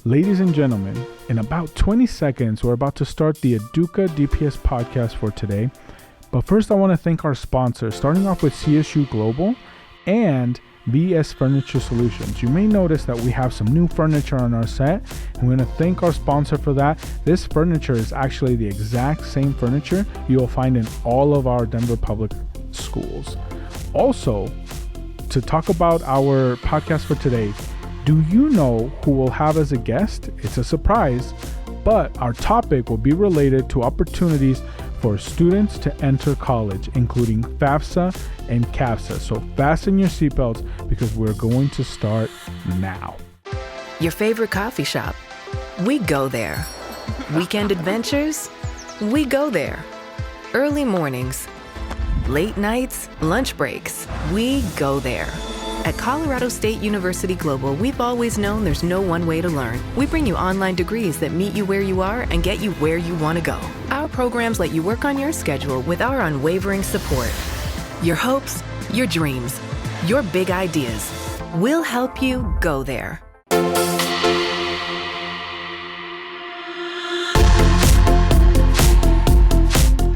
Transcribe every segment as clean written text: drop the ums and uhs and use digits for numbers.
Ladies and gentlemen, in about 20 seconds, we're about to start the EDUCA DPS podcast for today. But first, I want to thank our sponsors, starting off with CSU Global and VS Furniture Solutions. You may notice that we have some new furniture on our set, and we're going to thank our sponsor for that. This furniture is actually the exact same furniture you will find in all of our Denver public schools. Also, to talk about our podcast for today, do you know who we'll have as a guest? It's a surprise, but our topic will be related to opportunities for students to enter college, including FAFSA and CASFA. So fasten your seatbelts because we're going to start now. Your favorite coffee shop? We go there. Weekend adventures? We go there. Early mornings, late nights, lunch breaks? We go there. At Colorado State University Global, we've always known there's no one way to learn. We bring you online degrees that meet you where you are and get you where you want to go. Our programs let you work on your schedule with our unwavering support. Your hopes, your dreams, your big ideas. We'll help you go there.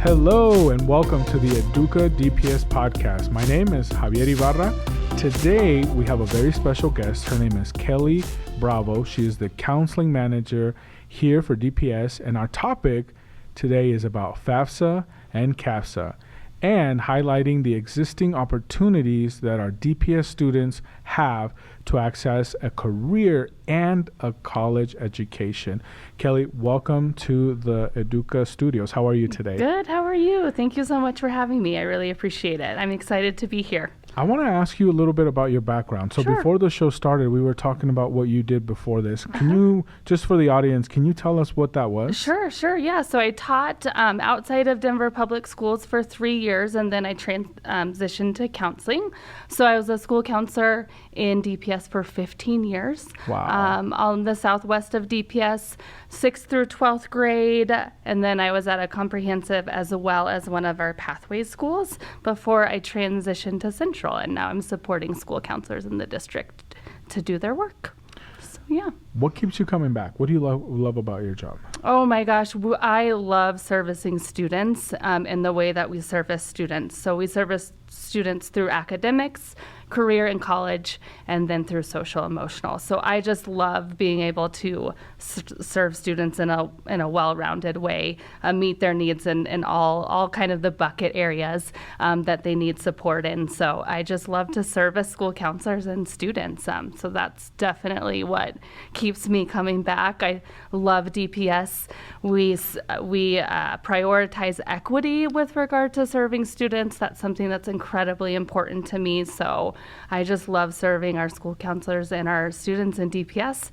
Hello and welcome to the EDUCA DPS Podcast. My name is Javier Ibarra. Today, we have a very special guest. Her name is Kelly Bravo. She is the counseling manager here for DPS. And our topic today is about FAFSA and CASFA and highlighting the existing opportunities that our DPS students have to access a career and a college education. Kelly, welcome to the EDUCA studios. How are you today? Good. How are you? Thank you so much for having me. I really appreciate it. I'm excited to be here. I want to ask you a little bit about your background. So Before the show started, we were talking about what you did before this. Can you, just for the audience, can you tell us what that was? Sure. Yeah. So I taught outside of Denver Public Schools for 3 years, and then I transitioned to counseling. So I was a school counselor in DPS for 15 years. Wow. On the southwest of DPS, 6th through 12th grade. And then I was at a comprehensive as well as one of our pathways schools before I transitioned to Central. And now I'm supporting school counselors in the district to do their work. So, yeah. What keeps you coming back? What do you love about your job? Oh my gosh, I love servicing students in the way that we service students. So we service students through academics, career and college, and then through social emotional. So I just love being able to serve students in a well-rounded way, meet their needs in all kind of the bucket areas that they need support in. So I just love to service school counselors and students. So that's definitely what keeps me coming back. I love DPS. We prioritize equity with regard to serving students. That's something that's incredibly important to me. So I just love serving our school counselors and our students in DPS,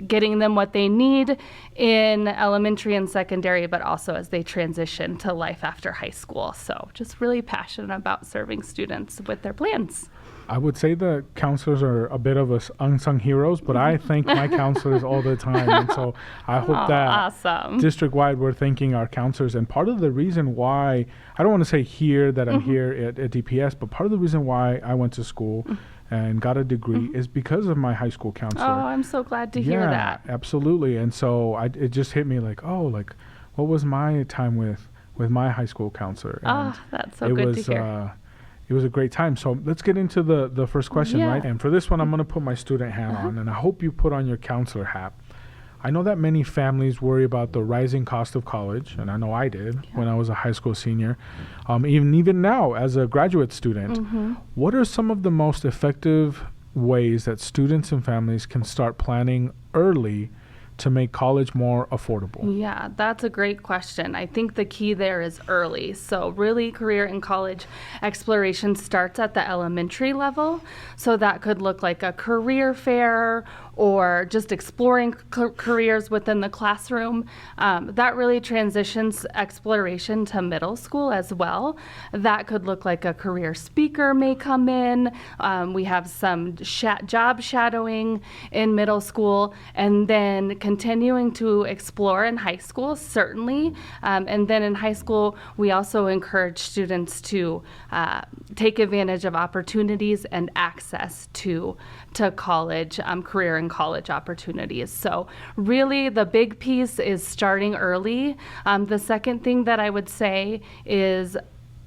getting them what they need in elementary and secondary, but also as they transition to life after high school. So just really passionate about serving students with their plans. I would say the counselors are a bit of us unsung heroes, but I thank my counselors all the time. And so I hope that awesome. District-wide we're thanking our counselors. And part of the reason why, I don't want to say here that I'm here at DPS, but part of the reason why I went to school and got a degree is because of my high school counselor. Oh, I'm so glad to hear that. Yeah, absolutely. And so it just hit me like, what was my time with my high school counselor? And that's so good to hear. It was a great time. So let's get into the first question, right? And for this one, I'm going to put my student hat on, and I hope you put on your counselor hat. I know that many families worry about the rising cost of college, and I know I did when I was a high school senior, even now as a graduate student. What are some of the most effective ways that students and families can start planning early to make college more affordable? Yeah, that's a great question. I think the key there is early. So really career and college exploration starts at the elementary level. So that could look like a career fair or just exploring careers within the classroom. That really transitions exploration to middle school as well. That could look like a career speaker may come in. We have some job shadowing in middle school, and then continuing to explore in high school, certainly. And then in high school, we also encourage students to take advantage of opportunities and access to college, career and and college opportunities. So really the big piece is starting early. The second thing that I would say is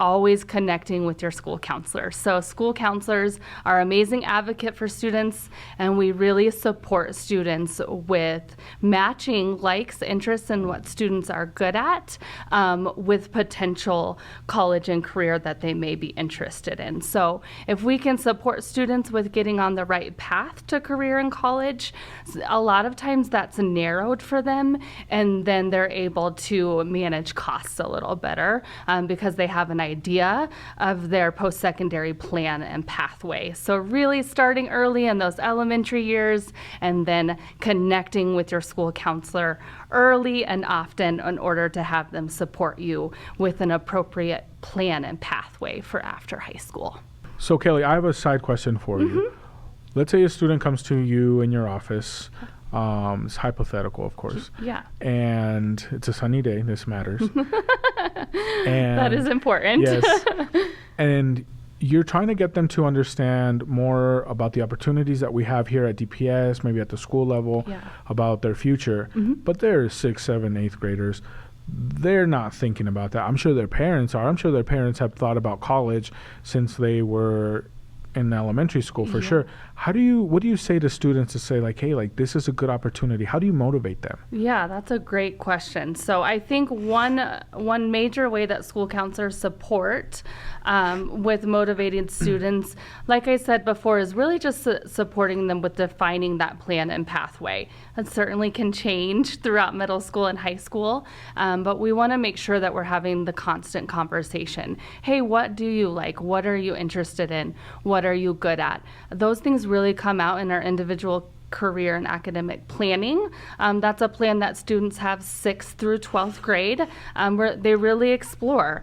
always connecting with your school counselor. So school counselors are amazing advocate for students, and we really support students with matching likes, interests, and what students are good at with potential college and career that they may be interested in. So if we can support students with getting on the right path to career in college, a lot of times that's narrowed for them, and then they're able to manage costs a little better because they have an idea of their post-secondary plan and pathway. So really starting early in those elementary years and then connecting with your school counselor early and often in order to have them support you with an appropriate plan and pathway for after high school. So Kelly, I have a side question for you. Let's say a student comes to you in your office. It's hypothetical, of course. Yeah. And it's a sunny day. This matters. And that is important. Yes. And you're trying to get them to understand more about the opportunities that we have here at DPS, maybe at the school level, about their future. But they're 6th, 7th, 8th graders. They're not thinking about that. I'm sure their parents are. I'm sure their parents have thought about college since they were in elementary school for sure. What do you say to students to say like, hey, like this is a good opportunity? How do you motivate them? Yeah, that's a great question. So I think one major way that school counselors support with motivating students, like I said before, is really just supporting them with defining that plan and pathway. That certainly can change throughout middle school and high school, but we want to make sure that we're having the constant conversation. Hey, what do you like? What are you interested in? What are you good at? Those things really come out in our individual career and academic planning. That's a plan that students have 6th through 12th grade, where they really explore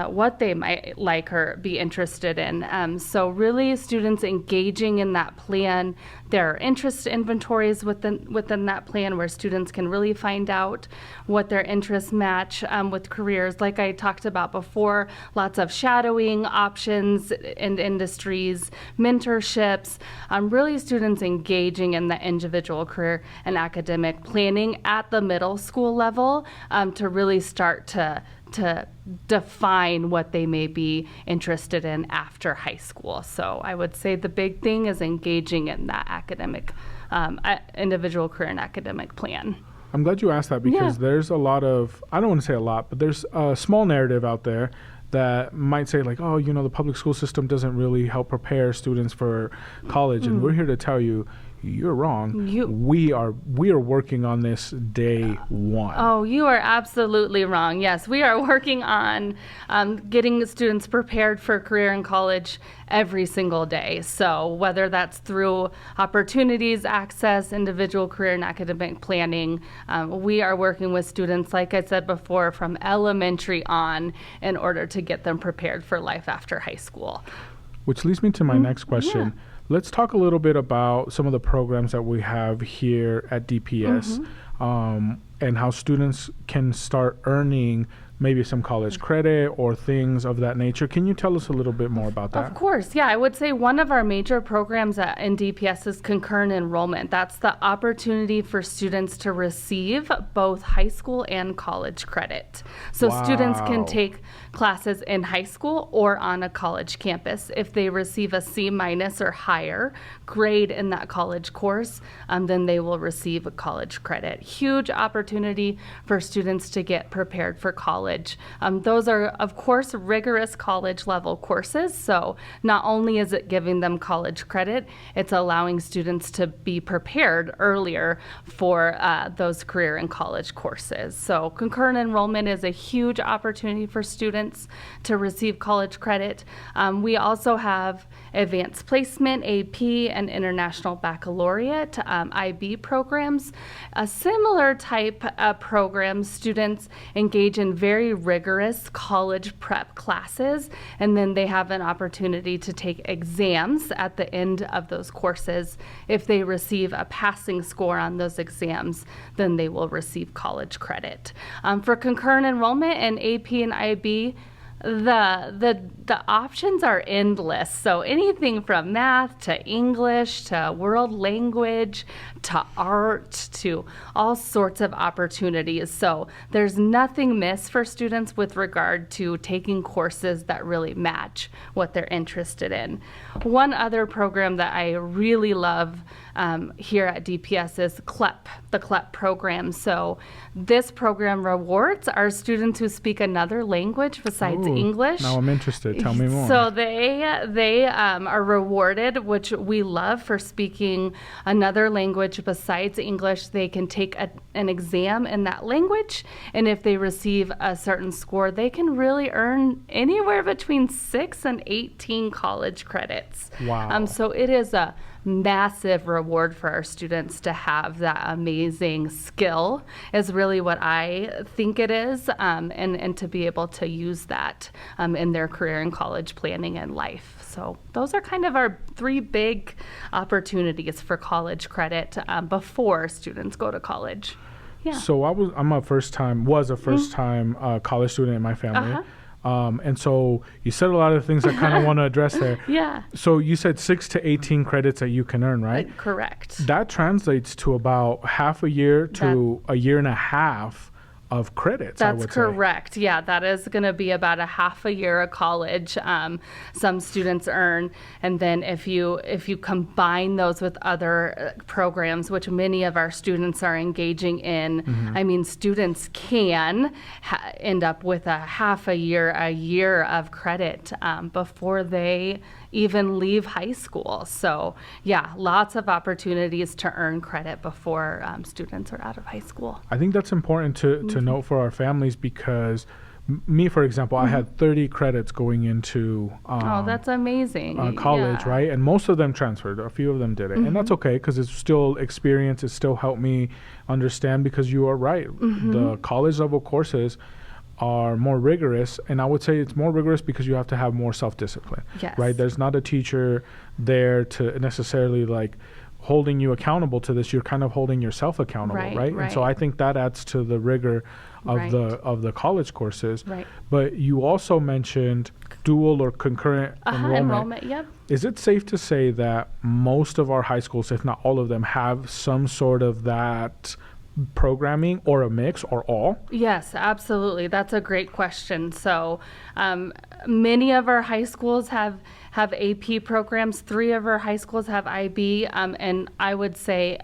what they might like or be interested in. So really students engaging in that plan. There are interest inventories within that plan where students can really find out what their interests match with careers. Like I talked about before, lots of shadowing options in industries, mentorships, really students engaging in the individual career and academic planning at the middle school level to really start to define what they may be interested in after high school. So I would say the big thing is engaging in that academic, individual career and academic plan. I'm glad you asked that because there's a lot of, I don't want to say a lot, but there's a small narrative out there that might say like, oh, the public school system doesn't really help prepare students for college. And we're here to tell you, you're wrong. We are working on this day one. Oh, you are absolutely wrong. Yes, we are working on getting students prepared for career in college every single day. So whether that's through opportunities, access, individual career and academic planning, we are working with students, like I said before, from elementary on in order to get them prepared for life after high school. Which leads me to my next question. Let's talk a little bit about some of the programs that we have here at DPS and how students can start earning maybe some college credit or things of that nature. Can you tell us a little bit more about that? Of course, yeah. I would say one of our major programs in DPS is concurrent enrollment. That's the opportunity for students to receive both high school and college credit. So students can take classes in high school or on a college campus. If they receive a C- or higher grade in that college course, then they will receive a college credit. Huge opportunity for students to get prepared for college. Those are, of course, rigorous college level courses. So not only is it giving them college credit, it's allowing students to be prepared earlier for those career and college courses. So concurrent enrollment is a huge opportunity for students to receive college credit. We also have advanced placement, AP, and international baccalaureate, IB programs. A similar type of program, students engage in very rigorous college prep classes, and then they have an opportunity to take exams at the end of those courses. If they receive a passing score on those exams, then they will receive college credit. For concurrent enrollment in AP and IB, the options are endless. So anything from math to English to world language to art, to all sorts of opportunities. So there's nothing missed for students with regard to taking courses that really match what they're interested in. One other program that I really love here at DPS is CLEP, the CLEP program. So this program rewards our students who speak another language besides English. Now I'm interested. Tell me more. So they are rewarded, which we love, for speaking another language besides English. They can take an exam in that language, and if they receive a certain score, they can really earn anywhere between 6 and 18 college credits. Wow. So it is a massive reward for our students to have that amazing skill, is really what I think it is, and to be able to use that in their career and college planning and life. So those are kind of our 3 big opportunities for college credit before students go to college. Yeah. So I'm a first time college student in my family. And so you said a lot of things I kind of want to address there. Yeah. So you said 6 to 18 credits that you can earn, right? Correct. That translates to about half a year to a year and a half of credits. That's correct. Yeah, that is going to be about a half a year of college. Some students earn, and then if you combine those with other programs, which many of our students are engaging in, I mean, students can end up with a half a year of credit before they even leave high school. So yeah, lots of opportunities to earn credit before students are out of high school. I think that's important to note for our families, because me, for example, I had 30 credits going into that's amazing. College, Yeah. right? And most of them transferred. A few of them didn't. And that's okay, because it's still experience. It still helped me understand, because you are right. The college level courses are more rigorous, and I would say it's more rigorous because you have to have more self-discipline. Yes. Right? There's not a teacher there to necessarily like holding you accountable to this. You're kind of holding yourself accountable, right? And so I think that adds to the rigor of the college courses. Right. But you also mentioned dual or concurrent enrollment. Yep. Is it safe to say that most of our high schools, if not all of them, have some sort of that programming, or a mix, or all? Yes, absolutely. That's a great question. So many of our high schools have AP programs. 3 of our high schools have IB, and I would say,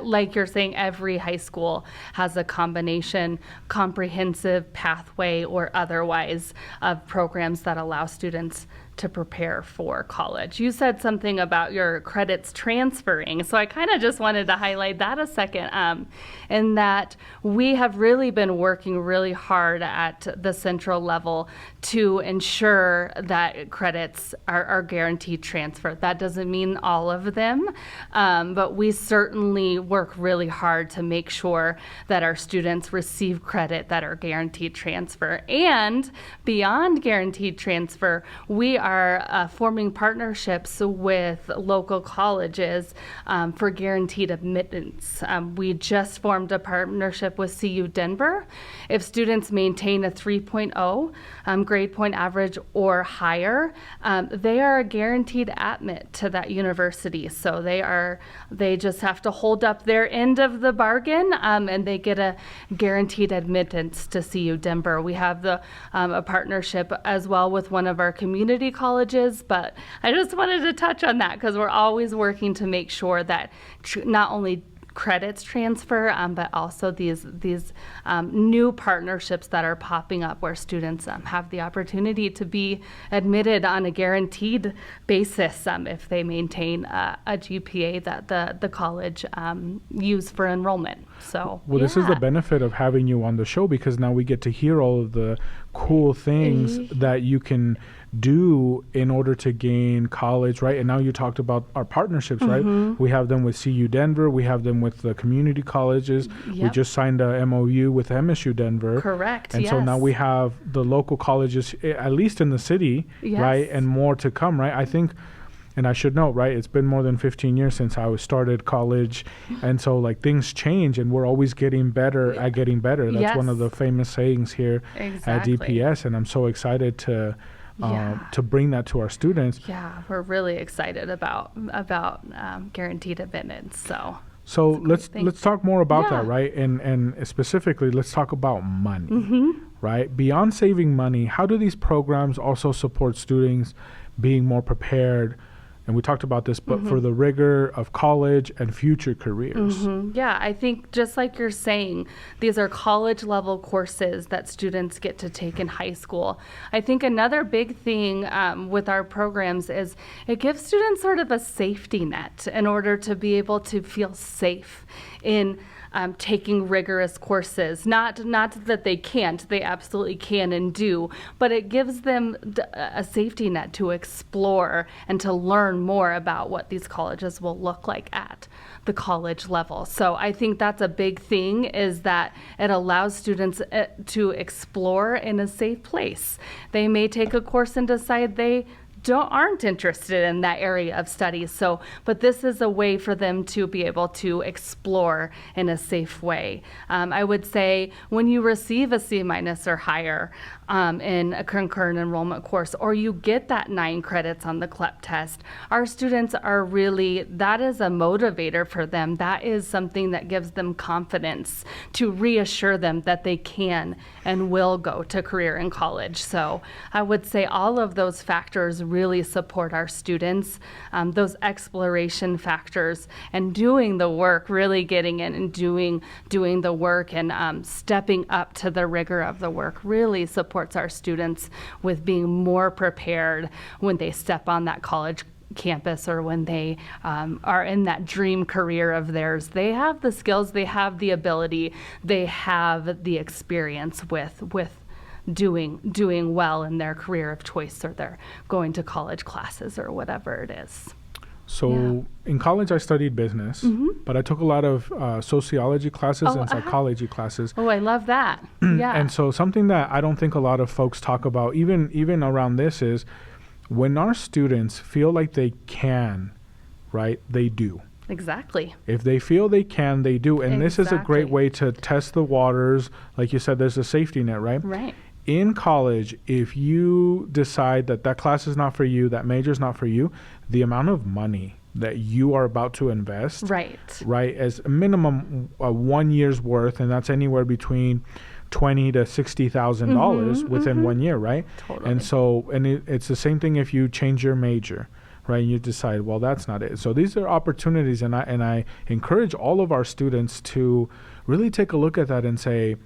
like you're saying, every high school has a combination, comprehensive pathway or otherwise, of programs that allow students to prepare for college. You said something about your credits transferring, so I kind of just wanted to highlight that a second, in that we have really been working really hard at the central level to ensure that credits are guaranteed transfer. That doesn't mean all of them, but we certainly work really hard to make sure that our students receive credit that are guaranteed transfer. And beyond guaranteed transfer, we are forming partnerships with local colleges for guaranteed admittance. We just formed a partnership with CU Denver. If students maintain a 3.0 grade point average or higher, they are a guaranteed admit to that university. So they just have to hold up their end of the bargain, and they get a guaranteed admittance to CU Denver. We have a partnership as well with one of our community colleges, but I just wanted to touch on that because we're always working to make sure that not only credits transfer, but also these new partnerships that are popping up where students have the opportunity to be admitted on a guaranteed basis if they maintain a GPA that the college use for enrollment. So, well, this is the benefit of having you on the show, because now we get to hear all of the cool things that you can do in order to gain college, right? And now you talked about our partnerships, right? We have them with CU Denver. We have them with the community colleges. Yep. We just signed a MOU with MSU Denver. Correct. And so now we have the local colleges, at least in the city, right? And more to come, right? I think, and I should note, right, it's been more than 15 years since I started college. And so like things change, and we're always getting better at getting better. That's one of the famous sayings here at DPS. And I'm so excited to bring that to our students. Yeah, we're really excited about guaranteed admittance. So So That's a great let's talk more about Yeah. that, right? And specifically, let's talk about money, Mm-hmm. right? Beyond saving money, how do these programs also support students being more prepared? And we talked about this, but for the rigor of college and future careers. Yeah, I think just like you're saying, these are college level courses that students get to take in high school. I think another big thing with our programs is it gives students sort of a safety net in order to be able to feel safe in taking rigorous courses. Not that they can't, they absolutely can and do, but it gives them a safety net to explore and to learn more about what these colleges will look like at the college level. So I think that's a big thing, is that it allows students to explore in a safe place. They may take a course and decide they aren't interested in that area of study. So, but this is a way for them to be able to explore in a safe way. I would say when you receive a C- or higher in a concurrent enrollment course, or you get that 9 credits on the CLEP test, our students are really, that is a motivator for them. That is something that gives them confidence to reassure them that they can and will go to career in college. So I would say all of those factors really support our students, those exploration factors and doing the work, really getting in and doing the work and stepping up to the rigor of the work really supports our students with being more prepared when they step on that college campus or when they are in that dream career of theirs. They have the skills, they have the ability, they have the experience with doing well in their career of choice, or they're going to college classes or whatever it is. So in college, I studied business, but I took a lot of sociology classes and psychology classes. Oh, I love that. Yeah. And so something that I don't think a lot of folks talk about, even around this, is when our students feel like they can, right, they do. Exactly. If they feel they can, they do. And this is a great Exactly. way to test the waters. Like you said, there's a safety net, right? Right. In college, if you decide that class is not for you, that major is not for you, the amount of money that you are about to invest, Right. as a minimum 1 year's worth, and that's anywhere between $20,000 to $60,000 within 1 year, right? Totally. And so, it's the same thing if you change your major, right? And you decide, well, that's not it. So these are opportunities, and I encourage all of our students to really take a look at that and say,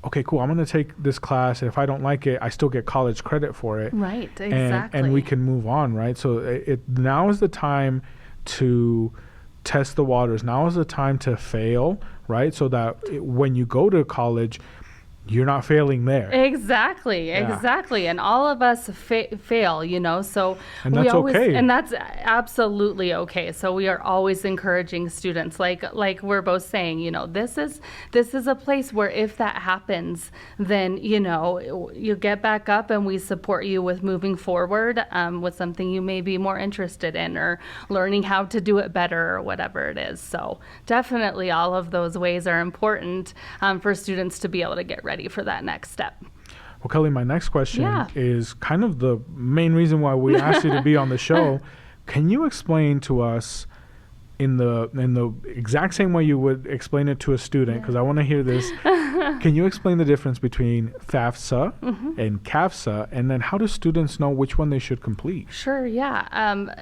okay, cool, I'm going to take this class. If I don't like it, I still get college credit for it. Right, exactly. And we can move on, right? So now is the time to test the waters. Now is the time to fail, right? So that when you go to college, you're not failing there. Exactly. And all of us fail, so And that's okay. And that's absolutely okay. So we are always encouraging students, like we're both saying, this is a place where if that happens, then, you get back up and we support you with moving forward with something you may be more interested in, or learning how to do it better, or whatever it is. So definitely all of those ways are important for students to be able to get ready for that next step. Well, Kelly, my next question Yeah. is kind of the main reason why we asked you to be on the show. Can you explain to us in the exact same way you would explain it to a student, because I want to hear this. Can you explain the difference between FAFSA and CASFA, and then how do students know which one they should complete? Sure, yeah.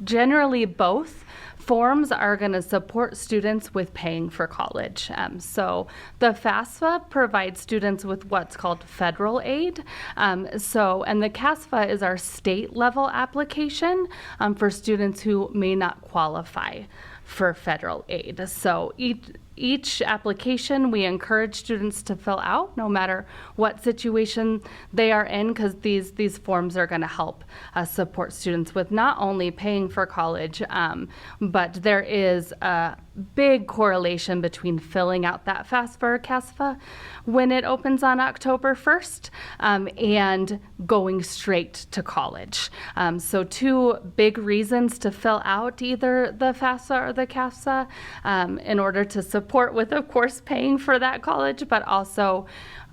Generally, both forms are going to support students with paying for college. So the FAFSA provides students with what's called federal aid. And the CASFA is our state level application for students who may not qualify for federal aid. So each application we encourage students to fill out, no matter what situation they are in, because these forms are going to help support students with not only paying for college, but there is a big correlation between filling out that FAFSA or CASFA when it opens on October 1st and going straight to college. So 2 big reasons to fill out either the FAFSA or the CASFA in order to support support with, of course, paying for that college, but also,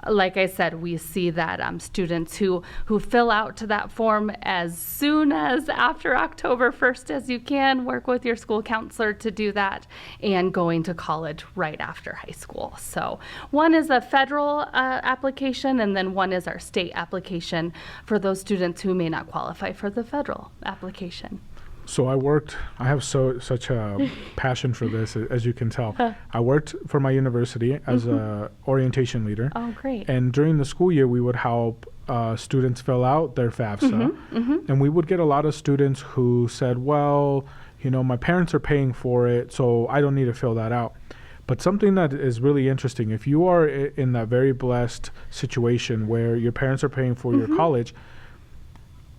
like I said, we see that students who fill out to that form as soon as after October 1st as you can, work with your school counselor to do that, and going to college right after high school. So one is a federal application, and then one is our state application for those students who may not qualify for the federal application. So I have such a passion for this, as you can tell. I worked for my university as a orientation leader. Oh, great. And during the school year, we would help students fill out their FAFSA. And we would get a lot of students who said, well, my parents are paying for it, so I don't need to fill that out. But something that is really interesting, if you are in that very blessed situation where your parents are paying for your college,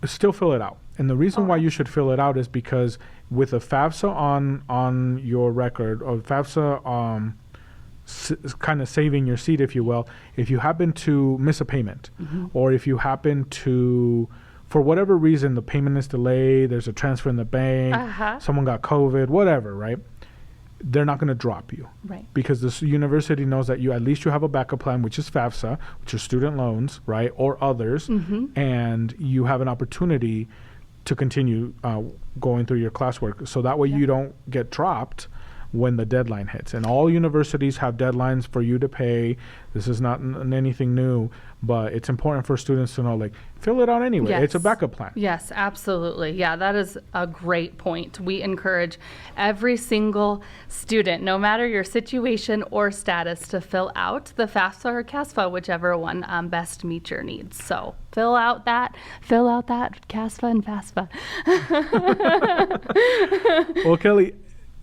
still fill it out. And the reason why you should fill it out is because with a FAFSA on your record, or FAFSA kind of saving your seat, if you will, if you happen to miss a payment, or if you happen to, for whatever reason, the payment is delayed, there's a transfer in the bank, someone got COVID, whatever, right? They're not going to drop you, right? Because this university knows that at least you have a backup plan, which is FAFSA, which is student loans, right, or others, and you have an opportunity to continue going through your classwork. So that way you don't get dropped when the deadline hits. And all universities have deadlines for you to pay. This is not anything new, but it's important for students to know, like, fill it out anyway. Yes. It's a backup plan. Yes, absolutely. Yeah, that is a great point. We encourage every single student, no matter your situation or status, to fill out the FAFSA or CASFA, whichever one best meets your needs. So fill out that CASFA and FAFSA. Well, Kelly,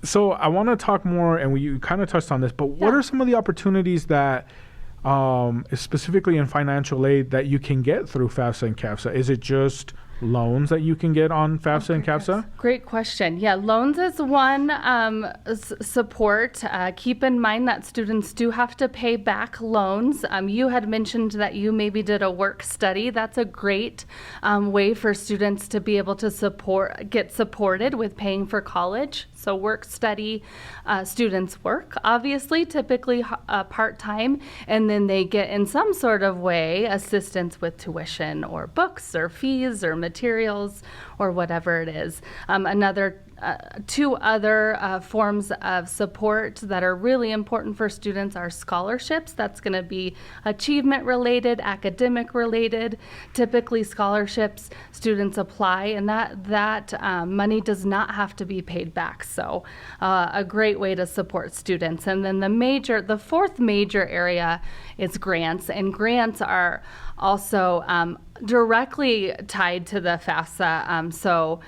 so I want to talk more, and you kind of touched on this, but what are some of the opportunities that, specifically in financial aid, that you can get through FAFSA and CAFSA? Is it just loans that you can get on FAFSA and CAFSA? Great question. Yeah, loans is one support. Keep in mind that students do have to pay back loans. You had mentioned that you maybe did a work study. That's a great way for students to be able to get supported with paying for college. So work study, students work, obviously, typically part-time, and then they get in some sort of way assistance with tuition or books or fees or materials or whatever it is. Two other forms of support that are really important for students are scholarships. That's going to be achievement related, academic related. Typically scholarships, students apply, and that money does not have to be paid back. So a great way to support students. And then the fourth major area is grants, and grants are also directly tied to the FAFSA. So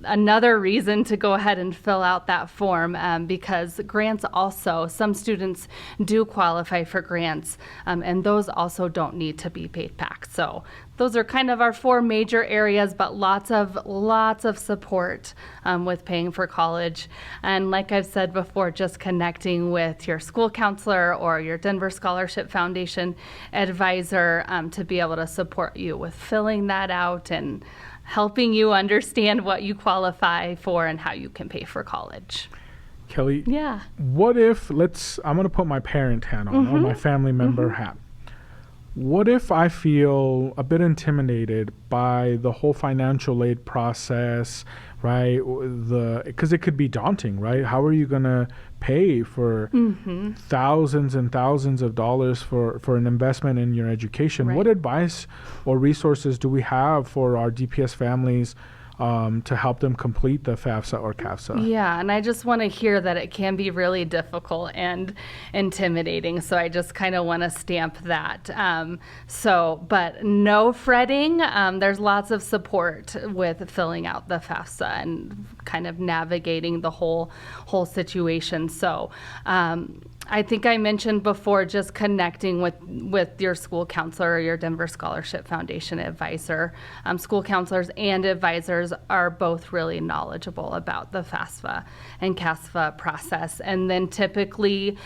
another reason to go ahead and fill out that form, because grants also, some students do qualify for grants, and those also don't need to be paid back. So those are kind of our four major areas, but lots of support with paying for college. And like I've said before, just connecting with your school counselor or your Denver Scholarship Foundation advisor to be able to support you with filling that out and helping you understand what you qualify for and how you can pay for college. Kelly, yeah. What if, I'm going to put my parent hat on, or my family member hat. What if I feel a bit intimidated by the whole financial aid process, right? Because it could be daunting, right? How are you going to pay for thousands and thousands of dollars for an investment in your education? Right. What advice or resources do we have for our DPS families to help them complete the FAFSA or CAFSA? Yeah, and I just want to hear that it can be really difficult and intimidating, so I just kind of want to stamp that. But no fretting. There's lots of support with filling out the FAFSA and kind of navigating the whole situation. So I think I mentioned before just connecting with your school counselor or your Denver Scholarship Foundation advisor. School counselors and advisors are both really knowledgeable about the FAFSA and CASFA process. And then typically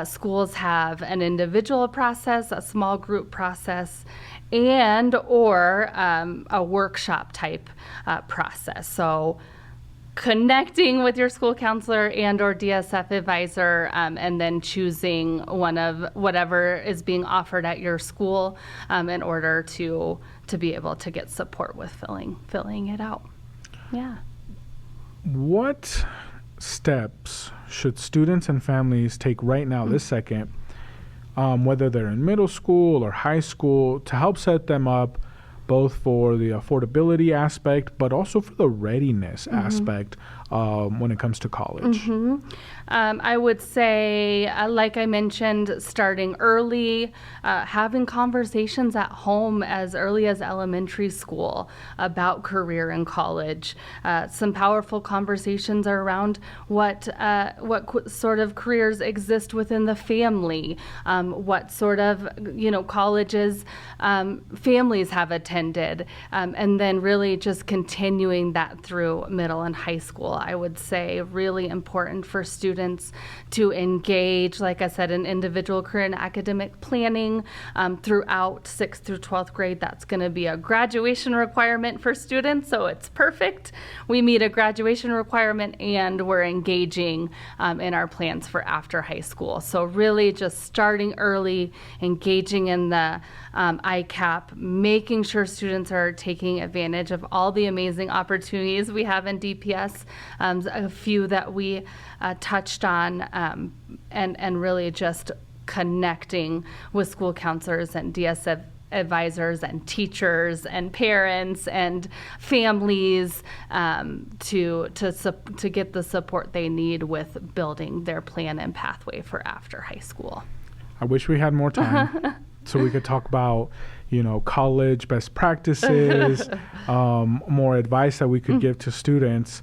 schools have an individual process, a small group process, and or a workshop type process. So connecting with your school counselor and or DSF advisor, and then choosing one of whatever is being offered at your school in order to be able to get support with filling it out. Yeah. What steps should students and families take right now, this second, whether they're in middle school or high school, to help set them up both for the affordability aspect, but also for the readiness aspect when it comes to college? I would say, like I mentioned, starting early, having conversations at home as early as elementary school about career in college. Some powerful conversations around what sort of careers exist within the family, what sort of colleges families have attended, and then really just continuing that through middle and high school. I would say really important for students to engage, like I said, in individual career and academic planning throughout 6th through 12th grade. That's going to be a graduation requirement for students, so it's perfect. We meet a graduation requirement and we're engaging in our plans for after high school. So really just starting early, engaging in the ICAP, making sure students are taking advantage of all the amazing opportunities we have in DPS, a few that we touched on, and really just connecting with school counselors and DSF advisors and teachers and parents and families to get the support they need with building their plan and pathway for after high school. I wish we had more time so we could talk about college best practices, more advice that we could give to students.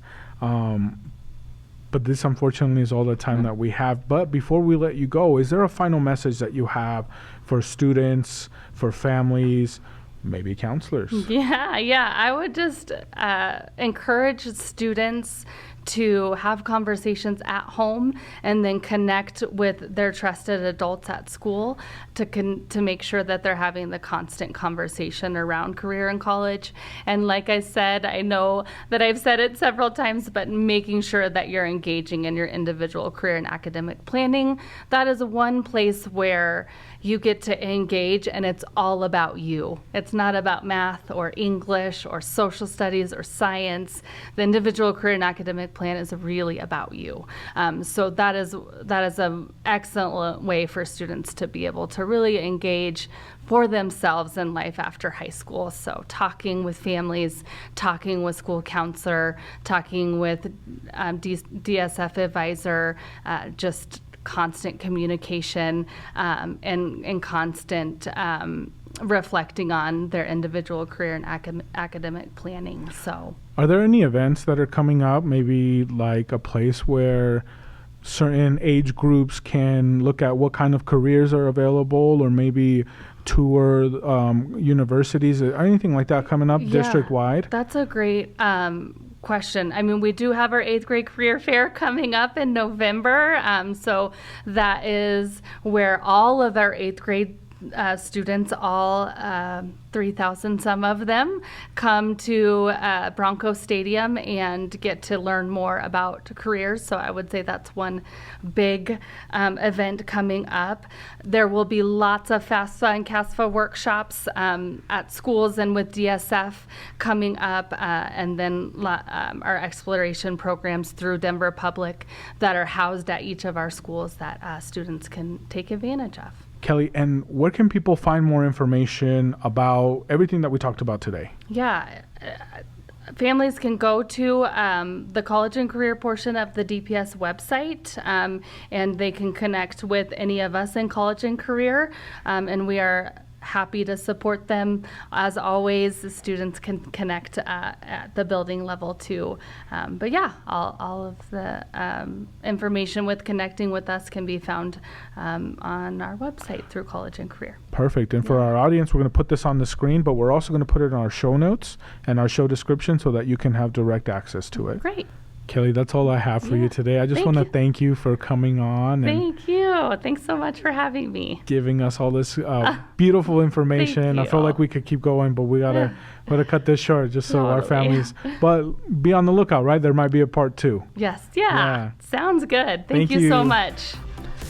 But this, unfortunately, is all the time that we have. But before we let you go, is there a final message that you have for students, for families, maybe counselors? Yeah. I would just encourage students to have conversations at home and then connect with their trusted adults at school to make sure that they're having the constant conversation around career in college. And like I said, I know that I've said it several times, but making sure that you're engaging in your individual career and academic planning. That is one place where you get to engage and it's all about you. It's not about math or English or social studies or science. The individual career and academic plan is really about you. So that is an excellent way for students to be able to really engage for themselves in life after high school. So talking with families, talking with school counselor, talking with DSF advisor, just constant communication and constant reflecting on their individual career and academic planning. So, are there any events that are coming up, maybe like a place where certain age groups can look at what kind of careers are available, or maybe tour universities, or anything like that coming up district-wide? That's a great question. I mean, we do have our 8th grade career fair coming up in November. So that is where all of our 8th grade students, all 3,000 some of them, come to Bronco Stadium and get to learn more about careers. So I would say that's one big event coming up. There will be lots of FAFSA and CASFA workshops at schools and with DSF coming up, and then our exploration programs through Denver Public that are housed at each of our schools that students can take advantage of. Kelly, and where can people find more information about everything that we talked about today? Yeah. Families can go to the college and career portion of the DPS website, and they can connect with any of us in college and career, and we are happy to support them. As always, the students can connect at the building level too. But yeah, all of the information with connecting with us can be found on our website through college and career. Perfect. And for our audience, we're going to put this on the screen, but we're also going to put it in our show notes and our show description so that you can have direct access to it. Great. Kelly, that's all I have for you today. I just want to thank you for coming on. Thank you. you. Thanks so much for having me. Giving us all this beautiful information. I feel like we could keep going, but we gotta cut this short just so our families. But be on the lookout, right? There might be a part 2. Yes. Yeah. Sounds good. Thank you so much.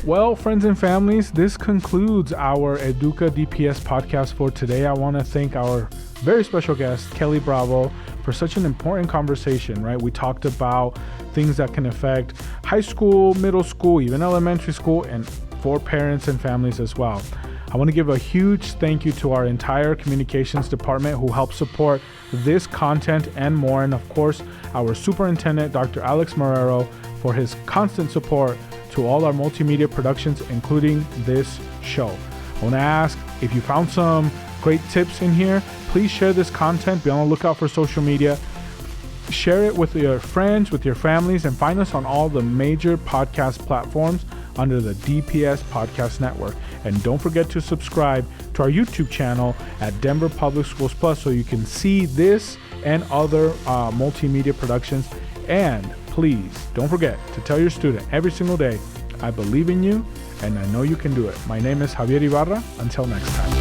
Well, friends and families, this concludes our EDUCA DPS podcast for today. I want to thank our very special guest, Kelly Bravo, for such an important conversation, right? We talked about things that can affect high school, middle school, even elementary school, and for parents and families as well. I want to give a huge thank you to our entire communications department who helped support this content and more. And of course, our superintendent, Dr. Alex Marrero, for his constant support to all our multimedia productions, including this show. I want to ask, if you found some great tips in here, please share this content. Be on the lookout for social media. Share it with your friends, with your families, and find us on all the major podcast platforms under the DPS Podcast Network. And don't forget to subscribe to our YouTube channel at Denver Public Schools Plus so you can see this and other multimedia productions. And please don't forget to tell your student every single day, I believe in you and I know you can do it. My name is Javier Ibarra. Until next time.